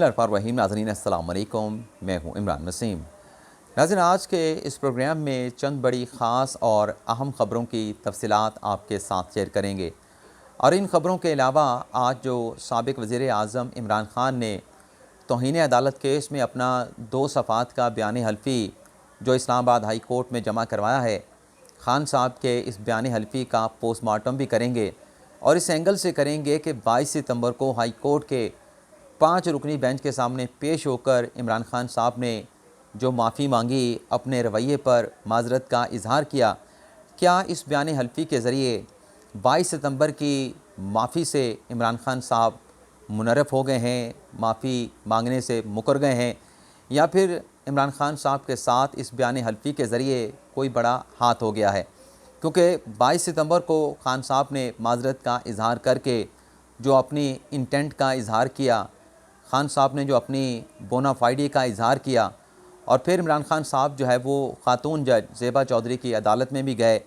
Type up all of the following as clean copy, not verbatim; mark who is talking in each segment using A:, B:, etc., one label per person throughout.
A: रहीम नाज़रीन अस्सलाम वालेकुम, मैं हूं इमरान नसीम। नाज़रीन, आज के इस प्रोग्राम में चंद बड़ी ख़ास और अहम ख़बरों की तफसीलात आपके साथ शेयर करेंगे। और इन ख़बरों के अलावा आज जो साबिक़ वज़ीर आज़म इमरान ख़ान ने तौहीन अदालत केस में अपना 2 सफ़ात का बयान हल्फ़ी जो इस्लामाबाद हाई कोर्ट में जमा करवाया है, ख़ान साहब के इस बयान हल्फ़ी का पोस्टमार्टम भी करेंगे और इस एंगल से करेंगे कि 22 सितंबर को हाई कोर्ट के 5 रुकनी बेंच के सामने पेश होकर इमरान ख़ान साहब ने जो माफ़ी मांगी, अपने रवैये पर माज़रत का इजहार किया, क्या इस बयान हल्फ़ी के ज़रिए 22 सितंबर की माफ़ी से इमरान ख़ान साहब मुनर्रफ़ हो गए हैं, माफ़ी मांगने से मुकर गए हैं, या फिर इमरान ख़ान साहब के साथ इस बयान हल्फ़ी के ज़रिए कोई बड़ा हाथ हो गया है? क्योंकि 22 सितंबर को ख़ान साहब ने माज़रत का इजहार करके जो अपनी इंटेंट का इजहार किया, ख़ान साहब ने जो अपनी बोनाफाइडी का इजहार किया, और फिर इमरान ख़ान साहब जो है वो ख़ातून जज ज़ेबा चौधरी की अदालत में भी गए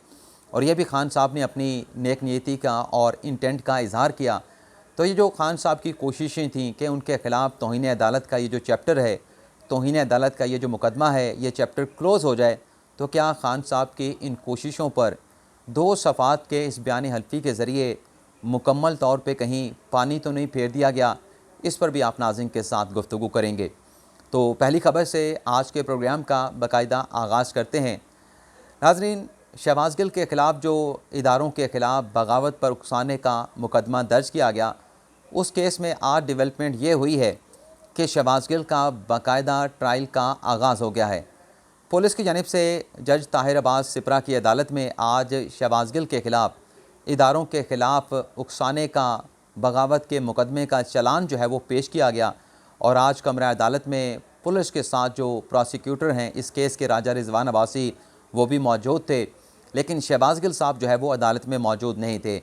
A: और ये भी ख़ान साहब ने अपनी नेक नीयती का और इंटेंट का इजहार किया। तो ये जो ख़ान साहब की कोशिशें थीं कि उनके ख़िलाफ़ तौहीन अदालत का ये जो चैप्टर है, तौहीन अदालत का ये जो मुकदमा है, ये चैप्टर क्लोज़ हो जाए, तो क्या ख़ान साहब की इन कोशिशों पर 2 सफ़ात के इस बयान हल्फ़ी के ज़रिए मुकम्मल तौर पे कहीं पानी तो नहीं फेर दिया गया? इस पर भी आप नाज़रीन के साथ गुफ्तगू करेंगे। तो पहली ख़बर से आज के प्रोग्राम का बाकायदा आगाज़ करते हैं। नाज़रीन, शहबाज गिल के ख़िलाफ़ जो इदारों के ख़िलाफ़ बगावत पर उकसाने का मुकदमा दर्ज किया गया, उस केस में आज डेवलपमेंट ये हुई है कि शहबाज गिल का बाकायदा ट्रायल का आगाज़ हो गया है। पुलिस की जानिब से जज ताहिर अब्बास सिपरा की अदालत में आज शहबाज गिल के ख़िलाफ़ इदारों के ख़िलाफ़ उकसाने का बगावत के मुकदमे का चालान जो है वो पेश किया गया और आज कमरा अदालत में पुलिस के साथ जो प्रोसिक्यूटर हैं इस केस के राजा रिजवान अब्बासी वो भी मौजूद थे, लेकिन शहबाज गिल साहब जो है वो अदालत में मौजूद नहीं थे।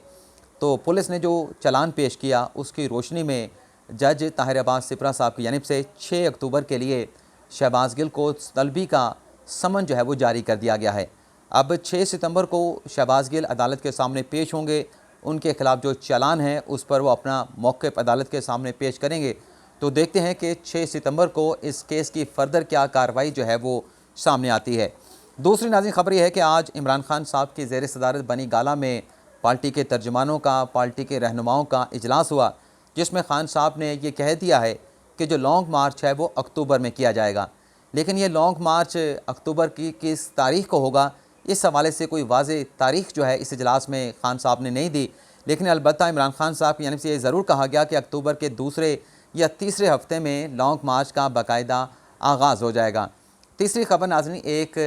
A: तो पुलिस ने जो चालान पेश किया उसकी रोशनी में जज ताहिर अब्बास सिपरा साहब की जानिब से 6 अक्टूबर के लिए शहबाज गिल को तलबी का समन जो है वो जारी कर दिया गया है। अब 6 सितंबर को शहबाज गिल अदालत के सामने पेश होंगे, उनके ख़िलाफ़ जो चालान है उस पर वो अपना मौक़िफ़ अदालत के सामने पेश करेंगे। तो देखते हैं कि 6 सितंबर को इस केस की फ़र्दर क्या कार्रवाई जो है वो सामने आती है। दूसरी नाज़रीन ख़बर यह है कि आज इमरान ख़ान साहब की ज़ेर सदारत बनी गाला में पार्टी के तर्जुमानों का, पार्टी के रहनुमाओं का इजलास हुआ, जिसमें ख़ान साहब ने ये कह दिया है कि जो लॉन्ग मार्च है वो अक्टूबर में किया जाएगा। लेकिन ये लॉन्ग मार्च अक्टूबर की किस तारीख़ को होगा, इस हवाले से कोई वाज़ेह तारीख़ जो है इस इजलास में ख़ान साहब ने नहीं दी। लेकिन अलबत्ता इमरान ख़ान साहब की जानिब से ये ज़रूर कहा गया कि अक्टूबर के दूसरे या तीसरे हफ़्ते में लॉन्ग मार्च का बाकायदा आगाज़ हो जाएगा। तीसरी ख़बर नाज़रीन एक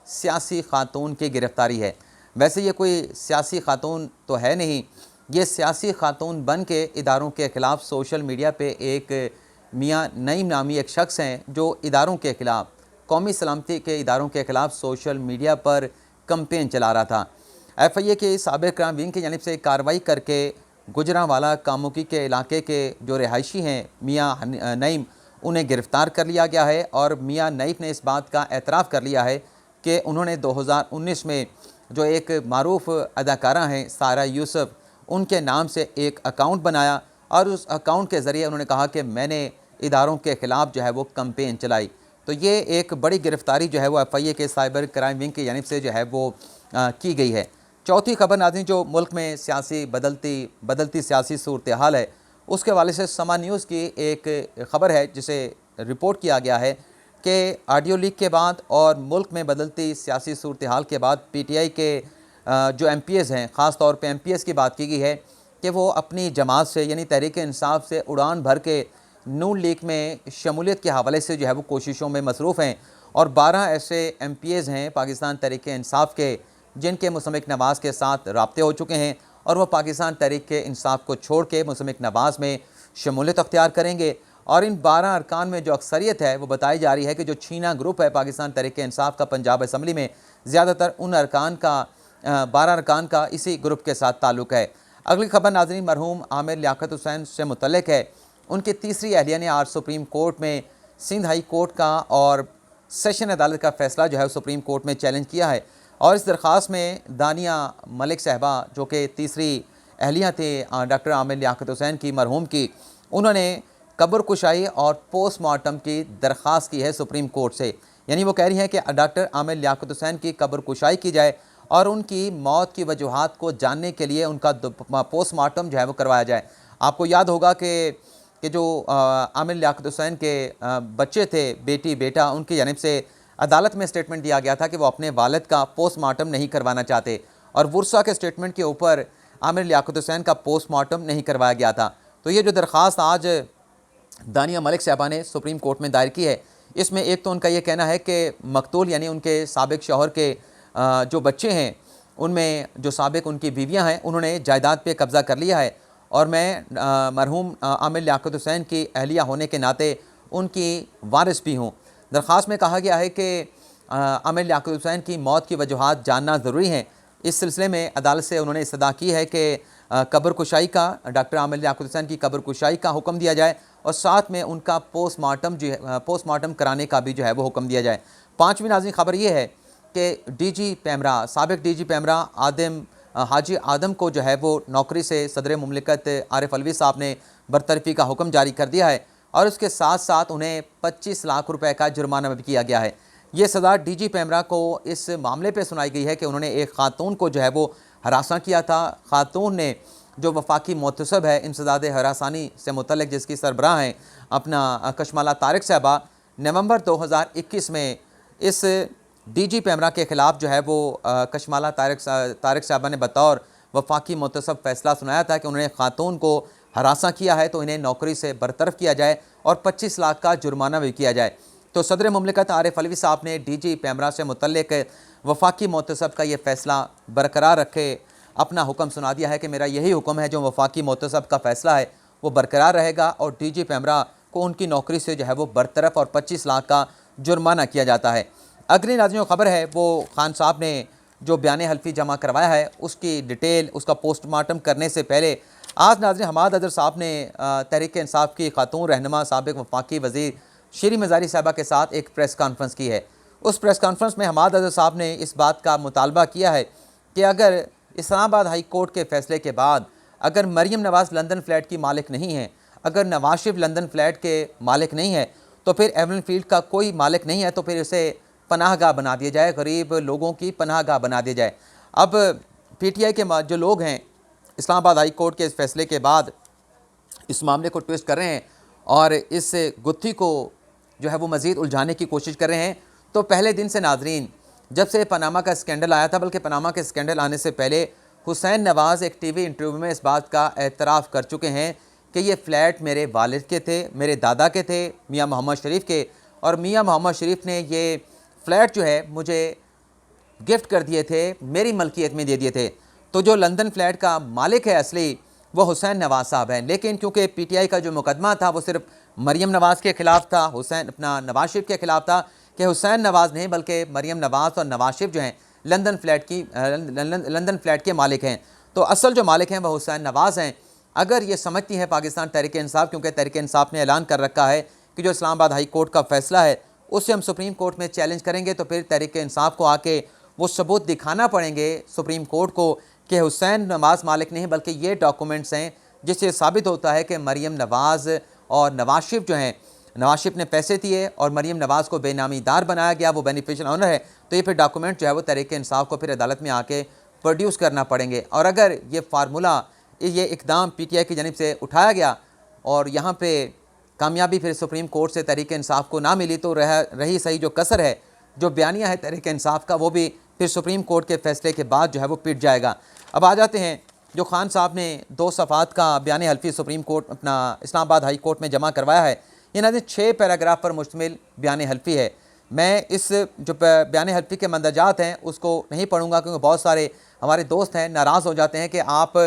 A: सियासी खातून की गिरफ़्तारी है। वैसे ये कोई सियासी खातून तो है नहीं, ये सियासी खातून बन के इदारों के ख़िलाफ़ सोशल मीडिया पे एक मियाँ नईम नामी एक शख्स हैं जो इदारों के ख़िलाफ़, कौमी सलामती के इदारों के ख़िलाफ़ सोशल मीडिया पर कैंपेन चला रहा था। FIA के साबिक़ क्राइम विंग की जानिब से कार्रवाई करके गुजरांवाला कामुकी के इलाके के जो रिहायशी हैं मियाँ नईम, उन्हें गिरफ़्तार कर लिया गया है और मियाँ नईम ने इस बात का एतराफ़ कर लिया है कि उन्होंने 2019 में जो एक मारूफ़ अदाकारा हैं सारा यूसुफ, उनके नाम से एक अकाउंट बनाया और उस अकाउंट के ज़रिए उन्होंने कहा कि मैंने इदारों के ख़िलाफ़ जो है वो कैंपेन चलाई। तो ये एक बड़ी गिरफ़्तारी जो है वो FIA के साइबर क्राइम विंग की जानिब से जो है वो की गई है। चौथी ख़बर नाज़रीन, जो मुल्क में सियासी बदलती सियासी सूरत हाल है, उसके हवाले से समा न्यूज़ की एक ख़बर है जिसे रिपोर्ट किया गया है कि ऑडियो लीक के बाद और मुल्क में बदलती सियासी सूरत हाल के बाद PTI के जो MPs हैं, ख़ास तौर पे MPs की बात की गई है कि वो अपनी जमात से यानी तहरीक-ए-इंसाफ से उड़ान भर के नून लीग में शमूलियत के हवाले से जो है वो कोशिशों में मसरूफ़ हैं और 12 ऐसे MPs हैं पाकिस्तान तहरीक-ए-इंसाफ के जिनके मुसम्मिक नवाज़ के साथ राब्ते हो चुके हैं और वह पाकिस्तान तहरीक-ए-इंसाफ को छोड़ के मुसम्मिक नवाज़ में शमूलियत अख्तियार करेंगे। और इन 12 अरकान में जो अक्सरियत है वो बताई जा रही है कि जो छीना ग्रुप है पाकिस्तान तहरीक-ए-इंसाफ का पंजाब असम्बली में, ज़्यादातर उन अरकान का 12 अरकान का इसी ग्रुप के साथ ताल्लुक़ है। अगली ख़बर नाज़रीन मरहूम आमिर लियाकत हुसैन से मुतल्लिक़ है। उनकी तीसरी अहलिया ने आज सुप्रीम कोर्ट में सिंध हाई कोर्ट का और सेशन अदालत का फ़ैसला जो है सुप्रीम कोर्ट में चैलेंज किया है और इस दरख्वास्त में दानिया मलिक साहबा जो कि तीसरी अहलिया थे डॉक्टर आमिर लियाकत हुसैन की मरहूम की, उन्होंने कब्र कुशाई और पोस्टमार्टम की दरख्वास्त की है सुप्रीम कोर्ट से। यानी वो कह रही हैं कि डॉक्टर आमिर लियाकत हुसैन की कब्र कुशाई की जाए और उनकी मौत की वजूहात को जानने के लिए उनका पोस्टमार्टम जो है वो करवाया जाए। आपको याद होगा कि जो आमिर लियाकत हुसैन के बच्चे थे, बेटी बेटा, उनकी जानिब से अदालत में स्टेटमेंट दिया गया था कि वो अपने वालिद का पोस्टमार्टम नहीं करवाना चाहते और वर्सा के स्टेटमेंट के ऊपर आमिर लियाकत हुसैन का पोस्टमार्टम नहीं करवाया गया था। तो ये जो दरख्वास्त आज दानिया मलिक साहबा ने सुप्रीम कोर्ट में दायर की है, इसमें एक तो उनका ये कहना है कि मकतूल यानी उनके साबिक शौहर के जो बच्चे हैं उनमें जो साबिक उनकी बीवियां हैं उन्होंने जायदाद पे कब्ज़ा कर लिया है और मैं मरहूम आमिर लियाकत हुसैन की अहलिया होने के नाते उनकी वारिस भी हूँ। दरख्वास्त में कहा गया है कि आमिर लियाकत हुसैन की मौत की वजूहात जानना ज़रूरी है। इस सिलसिले में अदालत से उन्होंने इस्तदा की है कि कब्र कुशाई का, डॉक्टर आमिर लियाकत हुसैन की कब्र कुशाई का हुक्म दिया जाए और साथ में उनका पोस्टमार्टम कराने का भी जो है वो हुक्म दिया जाए। पाँचवीं नाज़रीन खबर ये है कि डीजी पैमरा, साबिक डीजी पैमरा हाजी आदम को जो है वो नौकरी से सदर मुमलिकत आरिफ अलवी साहब ने बरतरफी का हुक्म जारी कर दिया है और उसके साथ साथ उन्हें 25 लाख रुपए का जुर्माना भी किया गया है। ये सज़ा डीजी पैमरा को इस मामले पे सुनाई गई है कि उन्होंने एक खातून को जो है वो हरासा किया था। खातून ने जो वफाकी मोहतसब है इंसदाद हरासानी से मुतल्लिक, जिसकी सरबराह हैं अपना कशमाला तारिक साहबा, नवंबर 2021 में इस डीजी पैमरा के ख़िलाफ़ जो है वो कशमाला तारिक साहबा ने बतौर वफाकी मोहतसब फ़ैसला सुनाया था कि उन्होंने खातून को हरासा किया है तो इन्हें नौकरी से बरतरफ किया जाए और 25 लाख का जुर्माना भी किया जाए। तो सदर मुमलिकत आरिफ अलवी साहब ने डीजी पैमरा से मुतल्लिक वफाकी मोहतसब का ये फ़ैसला बरकरार रखे अपना हुक्म सुना दिया है कि मेरा यही हुक्म है, जो वफाकी मोहतसब का फ़ैसला है वो बरकरार रहेगा और डीजी पैमरा को उनकी नौकरी से जो है वो बरतरफ और 25 लाख का जुर्माना किया जाता है। अगली नाज़रीन खबर है वो खान साहब ने जो बयान हल्फी जमा करवाया है उसकी डिटेल, उसका पोस्टमार्टम करने से पहले आज नाज़रीन हमाद अज़हर साहब ने तहरीक इंसाफ की खातून रहनुमा साबिक वफाकी वज़ीर शीरी मज़ारी साहबा के साथ एक प्रेस कॉन्फ्रेंस की है। उस प्रेस कॉन्फ्रेंस में हमाद अज़हर साहब ने इस बात का मुतालबा किया है कि अगर इस्लामाबाद हाई कोर्ट के फ़ैसले के बाद अगर मरीम नवाज़ लंदन फ्लैट की मालिक नहीं है, अगर नवाज शरीफ लंदन फ्लैट के मालिक नहीं है, तो फिर एवन फील्ड का कोई मालिक नहीं है, तो फिर इसे पनाहगाह बना दिया जाए, गरीब लोगों की पनाहगाह बना दिया जाए। अब पीटीआई के जो लोग हैं इस्लामाबाद हाई कोर्ट के इस फैसले के बाद इस मामले को ट्विस्ट कर रहे हैं और इस गुत्थी को जो है वो मज़ीद उलझाने की कोशिश कर रहे हैं। तो पहले दिन से नाजरीन, जब से पनामा का स्कैंडल आया था, बल्कि पनामा के स्कैंडल आने से पहले हुसैन नवाज़ एक टीवी इंटरव्यू में इस बात का एतराफ़ कर चुके हैं कि ये फ़्लैट मेरे वालिद के थे, मेरे दादा के थे, मियाँ मोहम्मद शरीफ के, और मियाँ मोहम्मद शरीफ ने ये फ़्लैट जो है मुझे गिफ्ट कर दिए थे, मेरी मलकियत में दे दिए थे। तो जो लंदन फ्लैट का मालिक है असली वो हुसैन नवाज़ साहब हैं। लेकिन क्योंकि पीटीआई का जो मुकदमा था वो सिर्फ मरीम नवाज़ के ख़िलाफ़ था, हुसैन अपना नवाज शरीफ के ख़िलाफ़ था, कि हुसैन नवाज़ नहीं बल्कि मरीम नवाज़ और नवाज शरीफ जो हैं लंदन फ्लैट के मालिक हैं। तो असल जो मालिक हैं वह हुसैन नवाज़ हैं। अगर ये समझती है पाकिस्तान तहरीक इंसाफ, क्योंकि तहरीक इंसाफ ने ऐलान कर रखा है कि जो इस्लामाबाद हाई कोर्ट का फ़ैसला है उससे हम सुप्रीम कोर्ट में चैलेंज करेंगे, तो फिर तहरीक इंसाफ को आके वो सबूत दिखाना पड़ेंगे सुप्रीम कोर्ट को कि हुसैन नवाज़ मालिक नहीं बल्कि ये डॉक्यूमेंट्स हैं जिससे साबित होता है कि मरीम नवाज़ और नवाज शरीफ जो हैं, नवाज शरीफ ने पैसे दिए और मरीम नवाज़ को बेनामीदार बनाया गया, वो बेनिफिशियल ऑनर है। तो ये फिर डॉक्यूमेंट जो है वो तहरीक इंसाफ को फिर अदालत में आके प्रोड्यूस करना पड़ेंगे। और अगर ये फार्मूला, ये इकदाम पीटीआई की जानिब से उठाया गया और यहाँ पे कामयाबी फिर सुप्रीम कोर्ट से तहरीक इंसाफ को ना मिली, तो रही सही जो कसर है, जो बयानिया है तहरीक इंसाफ का, वो भी फिर सुप्रीम कोर्ट के फ़ैसले के बाद जो है वो पिट जाएगा। अब आ जाते हैं जो खान साहब ने 2 सफ़ात का बयान हल्फी सुप्रीम कोर्ट अपना इस्लामाबाद हाई कोर्ट में जमा करवाया है। ये नाज़रीन 6 पैराग्राफ पर मुश्तमिल बयान हल्फी है। मैं इस जो बयान हल्फी के मंदजात हैं उसको नहीं पढ़ूँगा, क्योंकि बहुत सारे हमारे दोस्त हैं नाराज़ हो जाते हैं कि आप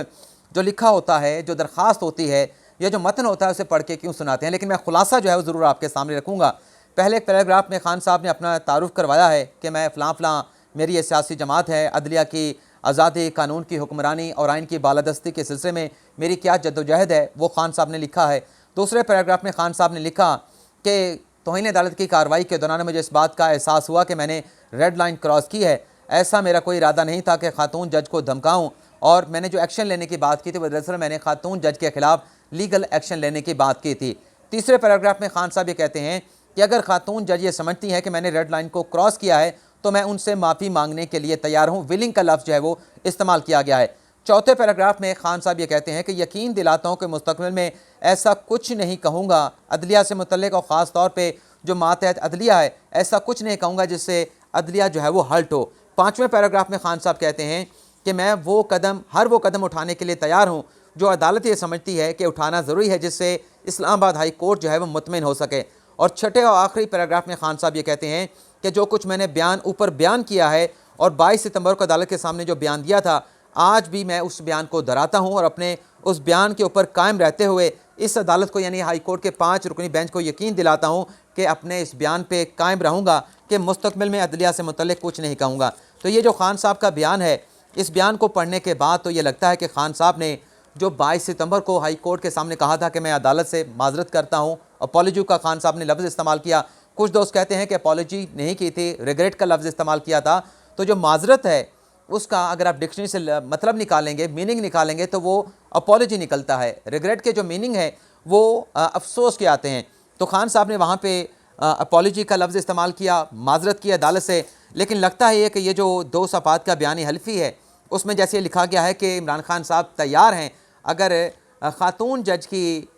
A: जो लिखा होता है, जो दरख्वास्त होती है या जो मतन होता है उसे पढ़ के क्यों सुनाते हैं। लेकिन मैं खुलासा जो है वो ज़रूर आपके सामने रखूँगा। पहले एक पैराग्राफ में खान साहब ने अपना तारुफ़ करवाया है कि मैं फ़लाँ मेरी ये सियासी जमात है, अदलिया की आज़ादी, कानून की हुक्मरानी और आइन की बालादस्ती के सिलसिले में मेरी क्या जद्दोजहद है, वो खान साहब ने लिखा है। दूसरे पैराग्राफ में खान साहब ने लिखा कि तौहीन अदालत की कार्रवाई के दौरान मुझे इस बात का एहसास हुआ कि मैंने रेड लाइन क्रॉस की है। ऐसा मेरा कोई इरादा नहीं था कि खातून जज को धमकाऊँ, और मैंने जो एक्शन लेने की बात की थी वो दरअसल मैंने खातून जज के ख़िलाफ़ लीगल एक्शन लेने की बात की थी। तीसरे पैराग्राफ में खान साहब ये कहते हैं कि अगर खातून जज ये समझती हैं कि मैंने रेड लाइन को क्रॉस किया है तो मैं उनसे माफ़ी मांगने के लिए तैयार हूँ। विलिंग का लफ्ज़ जो है वो इस्तेमाल किया गया है। चौथे पैराग्राफ में खान साहब ये कहते हैं कि यकीन दिलाता हूँ कि मुस्तकबिल में ऐसा कुछ नहीं कहूँगा अदलिया से मुतल्लिक़ और ख़ास तौर पर जो मातहत अदलिया है, ऐसा कुछ नहीं कहूँगा जिससे अदलिया जो है वो हल्ट हो। पाँचवें पैराग्राफ में खान साहब कहते हैं कि मैं हर वो कदम उठाने के लिए तैयार हूँ जो अदालत ये समझती है कि उठाना ज़रूरी है जिससे इस्लामाबाद हाई कोर्ट जो है वो मुतमिन हो सके। और छठे और आखिरी पैराग्राफ में खान साहब ये कहते हैं कि जो कुछ मैंने बयान किया है और 22 सितंबर को अदालत के सामने जो बयान दिया था, आज भी मैं उस बयान को दोहराता हूँ और अपने उस बयान के ऊपर कायम रहते हुए इस अदालत को यानी हाई कोर्ट के 5 रुकनी बेंच को यकीन दिलाता हूँ कि अपने इस बयान पे कायम रहूँगा कि मुस्तकबिल में अदलिया से मुतल्लिक़ कुछ नहीं कहूँगा। तो ये जो खान साहब का बयान है, इस बयान को पढ़ने के बाद तो ये लगता है कि खान साहब ने जो 22 सितंबर को हाई कोर्ट के सामने कहा था कि मैं अदालत से माजरत करता हूँ, अपॉलॉजी का खान साहब ने लफ्ज़ इस्तेमाल किया। कुछ दोस्त कहते हैं कि अपॉलॉजी नहीं की थी, रिग्रेट का लफ्ज़ इस्तेमाल किया था। तो जो माजरत है उसका अगर आप डिक्शनरी से मतलब निकालेंगे, मीनिंग निकालेंगे तो वो अपॉलॉजी निकलता है। रिग्रेट के जो मीनिंग है वो अफसोस के आते हैं। तो खान साहब ने वहाँ पे अपॉलॉजी का लफ्ज़ इस्तेमाल किया, माजरत की अदालत से। लेकिन लगता है कि ये जो 2 सफ़ात का बयानी हल्फी है उसमें जैसे लिखा गया है कि इमरान खान साहब तैयार हैं, अगर ख़ातून जज की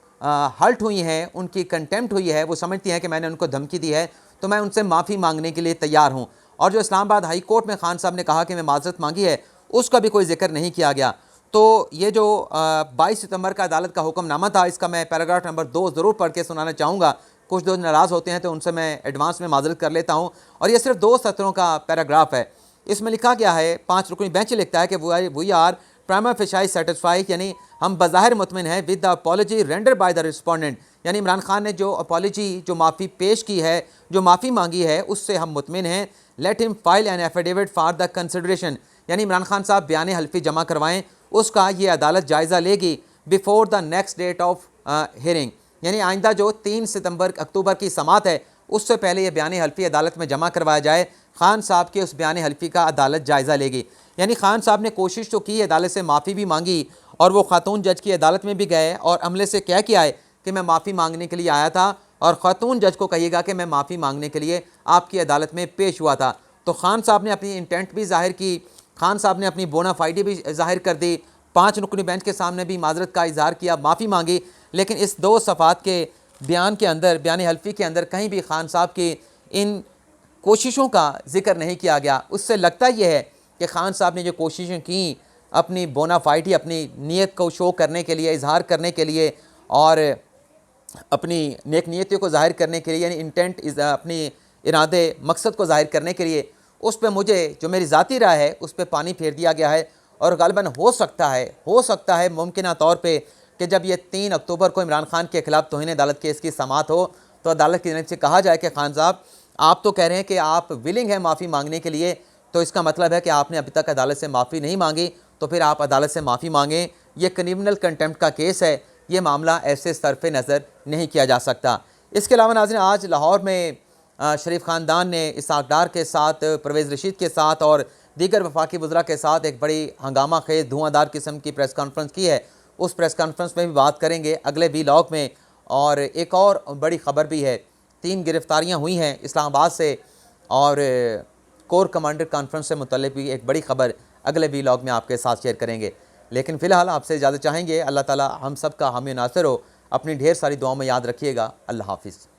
A: हल्ट हुई हैं, उनकी कंटेम्प्ट हुई है, वो समझती हैं कि मैंने उनको धमकी दी है, तो मैं उनसे माफ़ी मांगने के लिए तैयार हूँ। और जो इस्लामाबाद हाई कोर्ट में खान साहब ने कहा कि मैं माजरत मांगी है, उसका भी कोई जिक्र नहीं किया गया। तो ये जो 22 सितंबर का अदालत का हुक्मनामा था, इसका मैं पैराग्राफ नंबर 2 ज़रूर पढ़ के सुनाना चाहूँगा। कुछ दोस्त नाराज़ होते हैं तो उनसे मैं एडवांस में माजरत कर लेता हूँ। और ये सिर्फ 2 सत्रों का पैराग्राफ है। इसमें लिखा गया है, 5 रुकनी बेंच लिखता है कि we are prima facie satisfied, यानी हम बज़ाहिर मुतमिन हैं with the apology render by the respondent, यानी इमरान खान ने जो अपॉलॉजी जो माफ़ी पेश की है, जो माफ़ी मांगी है, उससे हम मुतमिन हैं। Let him file an affidavit for the consideration, यानी इमरान खान साहब बयान हल्फी जमा करवाएं, उसका ये अदालत जायज़ा लेगी before the next date of hearing, यानी आइंदा जो 3 अक्टूबर की समात है उससे पहले ये बयान हल्फी अदालत में जमा करवाया जाए। खान साहब के उस बयान हल्फी का अदालत जायज़ा लेगी। यानी खान साहब ने कोशिश तो की, अदालत से माफ़ी भी मांगी और वो खातून जज की अदालत में भी गए और अमले से कह के आए कि मैं माफ़ी मांगने के लिए आया था और ख़ातून जज को कहिएगा कि मैं माफ़ी मांगने के लिए आपकी अदालत में पेश हुआ था। तो खान साहब ने अपनी इंटेंट भी ज़ाहिर की, खान साहब ने अपनी बोनाफाइडी भी ज़ाहिर कर दी, 5 रुकनी बेंच के सामने भी माजरत का इजहार किया, माफ़ी मांगी। लेकिन इस 2 सफ़ात के बयान के अंदर, बयान हल्फी के अंदर कहीं भी खान साहब की इन कोशिशों का जिक्र नहीं किया गया। उससे लगता यह है कि खान साहब ने जो कोशिशें की अपनी बोनाफाइडी, अपनी नीयत को शो करने के लिए, इजहार करने के लिए और अपनी नेक नीयतियों को ज़ाहिर करने के लिए, यानी इंटेंट अपनी इरादे मकसद को ज़ाहिर करने के लिए, उस पर मुझे जो मेरी ज़ाती राय है उस पर पानी फेर दिया गया है। और ग़ालिबन हो सकता है मुमकिन तौर पे कि जब ये 3 अक्टूबर को इमरान खान के ख़िलाफ़ तौहीन अदालत केस की समात हो तो अदालत की जानिब से कहा जाए कि खान साहब आप तो कह रहे हैं कि आप विलिंग हैं माफ़ी मांगने के लिए, तो इसका मतलब है कि आपने अभी तक अदालत से माफ़ी नहीं मांगी, तो फिर आप अदालत से माफ़ी मांगें। ये क्रिमिनल कंटेम्प्ट का केस है, ये मामला ऐसे सरफ़ नज़र नहीं किया जा सकता। इसके अलावा नाज़रीन, आज लाहौर में शरीफ ख़ानदान ने इसहाक़ डार के साथ, परवेज़ रशीद के साथ और दीगर वफाकी वज़रा के साथ एक बड़ी हंगामा खेज़ धुआंधार किस्म की प्रेस कॉन्फ्रेंस की है। उस प्रेस कॉन्फ्रेंस में भी बात करेंगे अगले व्लॉग में। और एक और बड़ी ख़बर भी है, 3 गिरफ़्तारियाँ हुई हैं इस्लामाबाद से और कोर कमांडर कॉन्फ्रेंस से मुतल्लिक़ भी एक बड़ी ख़बर अगले व्लॉग में आपके साथ शेयर करेंगे। लेकिन फ़िलहाल आपसे इजाज़त चाहेंगे। अल्लाह ताला हम सब का हामी नासिर हो। अपनी ढेर सारी दुआओं में याद रखिएगा। अल्लाह हाफ़िज़।